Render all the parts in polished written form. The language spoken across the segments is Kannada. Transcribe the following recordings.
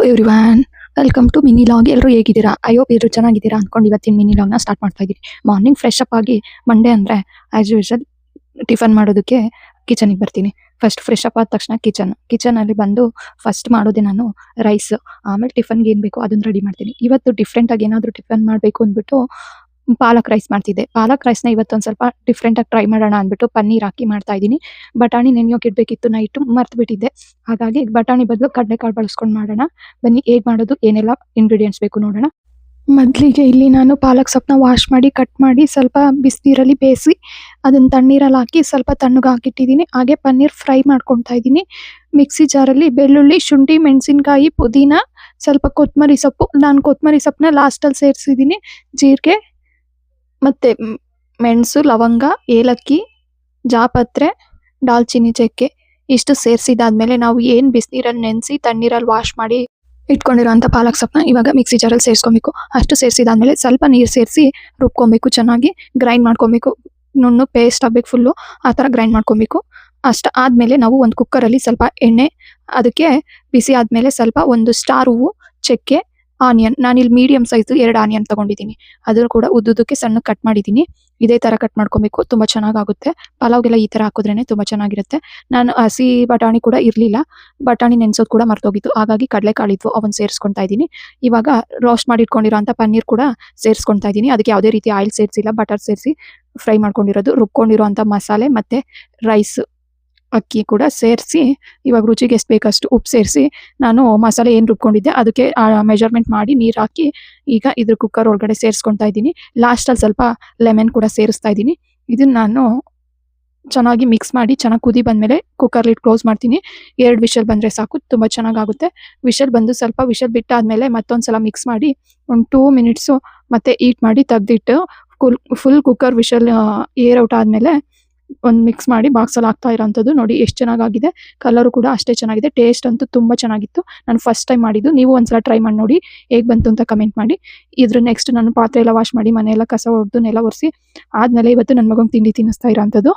Everyone, welcome to mini log. ಎಲ್ಲರೂ ಹೇಗಿದ್ದೀರಾ? ಐ ಹೋಪ್ ಎಲ್ಲರೂ ಚೆನ್ನಾಗಿದ್ದೀರಾ ಅಂದ್ಕೊಂಡು ಇವತ್ತಿನ ಮಿನಿ ಲಾಗ್ನ ಸ್ಟಾರ್ಟ್ ಮಾಡ್ತಾ ಇದ್ದೀನಿ. ಮಾರ್ನಿಂಗ್ ಫ್ರೆಶ್ ಅಪ್ ಆಗಿ ಮಂಡೇ ಅಂದರೆ ಆ್ಯಸ್ ಯೂಶಲ್ ಟಿಫನ್ ಮಾಡೋದಕ್ಕೆ ಕಿಚನಿಗೆ ಬರ್ತೀನಿ. ಫಸ್ಟ್ ಫ್ರೆಶ್ ಅಪ್ ಆದ ತಕ್ಷಣ ಕಿಚನಲ್ಲಿ ಬಂದು ಫಸ್ಟ್ ಮಾಡೋದೇ ನಾನು ರೈಸ್, ಆಮೇಲೆ ಟಿಫನ್ಗೆ ಏನು ಬೇಕೋ ಅದನ್ನು ರೆಡಿ ಮಾಡ್ತೀನಿ. ಇವತ್ತು ಡಿಫ್ರೆಂಟಾಗಿ ಏನಾದರೂ ಟಿಫನ್ ಮಾಡಬೇಕು ಅಂದ್ಬಿಟ್ಟು ಪಾಲಕ್ ರೈಸ್ ಮಾಡ್ತಿದ್ದೆ. ಪಾಲಕ್ ರೈಸ್ನ ಇವತ್ತೊಂದು ಸ್ವಲ್ಪ ಡಿಫ್ರೆಂಟಾಗಿ ಟ್ರೈ ಮಾಡೋಣ ಅಂದ್ಬಿಟ್ಟು ಪನ್ನೀರ್ ಹಾಕಿ ಮಾಡ್ತಾ ಇದ್ದೀನಿ. ಬಟಾಣಿ ನೆನೆಯೋಕೆ ಇಡಬೇಕಿತ್ತು, ನೈಟು ಮರ್ತು ಬಿಟ್ಟಿದ್ದೆ. ಹಾಗಾಗಿ ಬಟಾಣಿ ಬದಲು ಕಡಲೆಕಾಳು ಬಳಸ್ಕೊಂಡು ಮಾಡೋಣ. ಬನ್ನಿ ಹೇಗೆ ಮಾಡೋದು, ಏನೆಲ್ಲ ಇಂಗ್ರೀಡಿಯೆಂಟ್ಸ್ ಬೇಕು ನೋಡೋಣ. ಮೊದಲಿಗೆ ಇಲ್ಲಿ ನಾನು ಪಾಲಕ್ ಸೊಪ್ಪನ್ನ ವಾಶ್ ಮಾಡಿ ಕಟ್ ಮಾಡಿ ಸ್ವಲ್ಪ ಬಿಸಿನೀರಲ್ಲಿ ಬೇಯಿಸಿ ಅದನ್ನು ತಣ್ಣೀರಲ್ಲಿ ಹಾಕಿ ಸ್ವಲ್ಪ ತಣ್ಣಗೆ ಹಾಕಿಟ್ಟಿದ್ದೀನಿ. ಹಾಗೆ ಪನ್ನೀರ್ ಫ್ರೈ ಮಾಡ್ಕೊತಾ ಇದ್ದೀನಿ. ಮಿಕ್ಸಿ ಜಾರಲ್ಲಿ ಬೆಳ್ಳುಳ್ಳಿ, ಶುಂಠಿ, ಮೆಣಸಿನ್ಕಾಯಿ, ಪುದೀನ, ಸ್ವಲ್ಪ ಕೊತ್ತಂಬರಿ ಸೊಪ್ಪು. ನಾನು ಕೊತ್ತಂಬರಿ ಸೊಪ್ಪನ್ನ ಲಾಸ್ಟಲ್ಲಿ ಸೇರಿಸಿದ್ದೀನಿ. ಜೀರಿಗೆ ಮತ್ತು ಮೆಣಸು, ಲವಂಗ, ಏಲಕ್ಕಿ, ಜಾಪತ್ರೆ, ದಾಲ್ಚಿನ್ನಿ ಚಕ್ಕೆ ಇಷ್ಟು ಸೇರಿಸಿದಾದ್ಮೇಲೆ ನಾವು ಏನು ಬಿಸಿನೀರಲ್ಲಿ ನೆನೆಸಿ ತಣ್ಣೀರಲ್ಲಿ ವಾಶ್ ಮಾಡಿ ಇಟ್ಕೊಂಡಿರೋಂಥ ಪಾಲಕ್ ಸೊಪ್ಪನ್ನ ಇವಾಗ ಮಿಕ್ಸಿ ಜಾರಲ್ಲಿ ಸೇರಿಸ್ಕೊಬೇಕು. ಅಷ್ಟು ಸೇರಿಸಿದಾದ್ಮೇಲೆ ಸ್ವಲ್ಪ ನೀರು ಸೇರಿಸಿ ರುಬ್ಕೊಬೇಕು, ಚೆನ್ನಾಗಿ ಗ್ರೈಂಡ್ ಮಾಡ್ಕೊಬೇಕು. ನುಣ್ಣಗೆ ಪೇಸ್ಟ್ ಆಗಬೇಕು, ಫುಲ್ಲು ಆ ಥರ ಗ್ರೈಂಡ್ ಮಾಡ್ಕೊಬೇಕು. ಅಷ್ಟು ಆದಮೇಲೆ ನಾವು ಒಂದು ಕುಕ್ಕರಲ್ಲಿ ಸ್ವಲ್ಪ ಎಣ್ಣೆ, ಅದಕ್ಕೆ ಬಿಸಿ ಆದಮೇಲೆ ಸ್ವಲ್ಪ ಒಂದು ಸ್ಟಾರ್ ಹೂವು, ಚಕ್ಕೆ, ಆನಿಯನ್. ನಾನಿಲ್ಲಿ ಮೀಡಿಯಮ್ ಸೈಜು 2 ಆನಿಯನ್ ತೊಗೊಂಡಿದ್ದೀನಿ. ಅದನ್ನು ಕೂಡ ಉದ್ದುದಕ್ಕೆ ಸಣ್ಣ ಕಟ್ ಮಾಡಿದ್ದೀನಿ. ಇದೇ ಥರ ಕಟ್ ಮಾಡ್ಕೊಬೇಕು, ತುಂಬ ಚೆನ್ನಾಗಾಗುತ್ತೆ. ಪಲಾವ್ಗೆಲ್ಲ ಈ ಥರ ಹಾಕಿದ್ರೇ ತುಂಬ ಚೆನ್ನಾಗಿರುತ್ತೆ. ನಾನು ಹಸಿ ಬಟಾಣಿ ಕೂಡ ಇರಲಿಲ್ಲ, ಬಟಾಣಿ ನೆನೆಸೋದು ಕೂಡ ಮರ್ತೋಗಿತ್ತು. ಹಾಗಾಗಿ ಕಡಲೆಕಾಳಿದ್ವು, ಅವನ್ನ ಸೇರಿಸ್ಕೊತಾ ಇದ್ದೀನಿ. ಇವಾಗ ರೋಸ್ಟ್ ಮಾಡಿ ಇಟ್ಕೊಂಡಿರೋಂಥ ಪನ್ನೀರ್ ಕೂಡ ಸೇರಿಸ್ಕೊತಾ ಇದ್ದೀನಿ. ಅದಕ್ಕೆ ಯಾವುದೇ ರೀತಿ ಆಯಿಲ್ ಸೇರಿಸಿಲ್ಲ, ಬಟರ್ ಸೇರಿಸಿ ಫ್ರೈ ಮಾಡ್ಕೊಂಡಿರೋದು. ರುಬ್ಕೊಂಡಿರೋಂಥ ಮಸಾಲೆ ಮತ್ತು ರೈಸ್, ಅಕ್ಕಿ ಕೂಡ ಸೇರಿಸಿ ಇವಾಗ ರುಚಿಗೆ ಎಷ್ಟು ಬೇಕಷ್ಟು ಉಪ್ಪು ಸೇರಿಸಿ ನಾನು ಮಸಾಲೆ ಏನು ರುಬ್ಕೊಂಡಿದ್ದೆ ಅದಕ್ಕೆ ಮೆಜರ್ಮೆಂಟ್ ಮಾಡಿ ನೀರು ಹಾಕಿ ಈಗ ಇದ್ರ ಕುಕ್ಕರ್ ಒಳಗಡೆ ಸೇರಿಸ್ಕೊತಾ ಇದ್ದೀನಿ. ಲಾಸ್ಟಲ್ಲಿ ಸ್ವಲ್ಪ ಲೆಮನ್ ಕೂಡ ಸೇರಿಸ್ತಾ ಇದ್ದೀನಿ. ಇದನ್ನು ನಾನು ಚೆನ್ನಾಗಿ ಮಿಕ್ಸ್ ಮಾಡಿ ಚೆನ್ನಾಗಿ ಕುದಿ ಬಂದಮೇಲೆ ಕುಕ್ಕರ್ ಲಿಡ್ ಕ್ಲೋಸ್ ಮಾಡ್ತೀನಿ. 2 ವಿಷಲ್ ಬಂದರೆ ಸಾಕು, ತುಂಬ ಚೆನ್ನಾಗಾಗುತ್ತೆ. ವಿಷಲ್ ಬಂದು ಸ್ವಲ್ಪ ವಿಷಲ್ ಬಿಟ್ಟಾದಮೇಲೆ ಮತ್ತೊಂದು ಸಲ ಮಿಕ್ಸ್ ಮಾಡಿ ಒಂದು 2 ಮಿನಿಟ್ಸು ಮತ್ತೆ ಈಟ್ ಮಾಡಿ ತೆಗೆದಿಟ್ಟು full cooker whistle air out ಆದಮೇಲೆ ಒಂದು ಮಿಕ್ಸ್ ಮಾಡಿ ಬಾಕ್ಸಲ್ಲಿ ಹಾಕ್ತಾ ಇರೋಂಥದ್ದು. ನೋಡಿ ಎಷ್ಟು ಚೆನ್ನಾಗಾಗಿದೆ, ಕಲರು ಕೂಡ ಅಷ್ಟೇ ಚೆನ್ನಾಗಿದೆ. ಟೇಸ್ಟ್ ಅಂತೂ ತುಂಬ ಚೆನ್ನಾಗಿತ್ತು. ನಾನು ಫಸ್ಟ್ ಟೈಮ್ ಮಾಡಿದ್ದು, ನೀವು ಒಂದ್ಸಲ ಟ್ರೈ ಮಾಡಿ ನೋಡಿ ಹೇಗೆ ಬಂತು ಅಂತ ಕಮೆಂಟ್ ಮಾಡಿ. ಇದ್ರ ನೆಕ್ಸ್ಟ್ ನಾನು ಪಾತ್ರೆ ಎಲ್ಲ ವಾಶ್ ಮಾಡಿ ಮನೆಯೆಲ್ಲ ಕಸ ಹೊಡೆದು ನೆಲ ಒರೆಸಿ ಆದಮೇಲೆ ಇವತ್ತು ನನ್ನ ಮಗಂಗೆ ತಿಂಡಿ ತಿನ್ನಿಸ್ತಾ ಇರೋಂಥದ್ದು.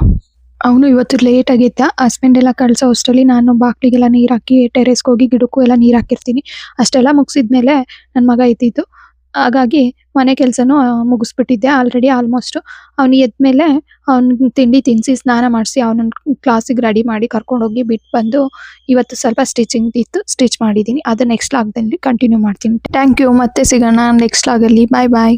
ಅವನು ಇವತ್ತು ಲೇಟ್ ಆಗಿದ್ದ. ಹಸ್ಬೆಂಡ್ ಎಲ್ಲ ಕಳಿಸೋ ಅಷ್ಟರಲ್ಲಿ ನಾನು ಬಾಕ್ಲಿಗೆಲ್ಲ ನೀರು ಹಾಕಿ ಟೆರೇಸ್ಗೆ ಹೋಗಿ ಗಿಡಕ್ಕೂ ಎಲ್ಲ ನೀರು ಹಾಕಿರ್ತೀನಿ. ಅಷ್ಟೆಲ್ಲ ಮುಗಿಸಿದ್ಮೇಲೆ ನನ್ನ ಮಗ ಇದ್ದಿದ್ದು. ಹಾಗಾಗಿ ಮನೆ ಕೆಲಸನೂ ಮುಗಿಸ್ಬಿಟ್ಟಿದ್ದೆ ಆಲ್ರೆಡಿ ಆಲ್ಮೋಸ್ಟು. ಅವನು ಎದ್ಮೇಲೆ ಅವ್ನಿಗೆ ತಿಂಡಿ ತಿನ್ನಿಸಿ ಸ್ನಾನ ಮಾಡಿಸಿ ಅವನನ್ನು ಕ್ಲಾಸಿಗೆ ರೆಡಿ ಮಾಡಿ ಕರ್ಕೊಂಡೋಗಿ ಬಿಟ್ಟು ಬಂದು ಇವತ್ತು ಸ್ವಲ್ಪ ಸ್ಟಿಚಿಂಗ್ ಇತ್ತು, ಸ್ಟಿಚ್ ಮಾಡಿದ್ದೀನಿ. ಅದು ನೆಕ್ಸ್ಟ್ ಲಾಗ್ದಲ್ಲಿ ಕಂಟಿನ್ಯೂ ಮಾಡ್ತೀನಿ. ಥ್ಯಾಂಕ್ ಯು, ಮತ್ತೆ ಸಿಗೋಣ ನೆಕ್ಸ್ಟ್ ಲಾಗಲ್ಲಿ. ಬಾಯ್ ಬಾಯ್.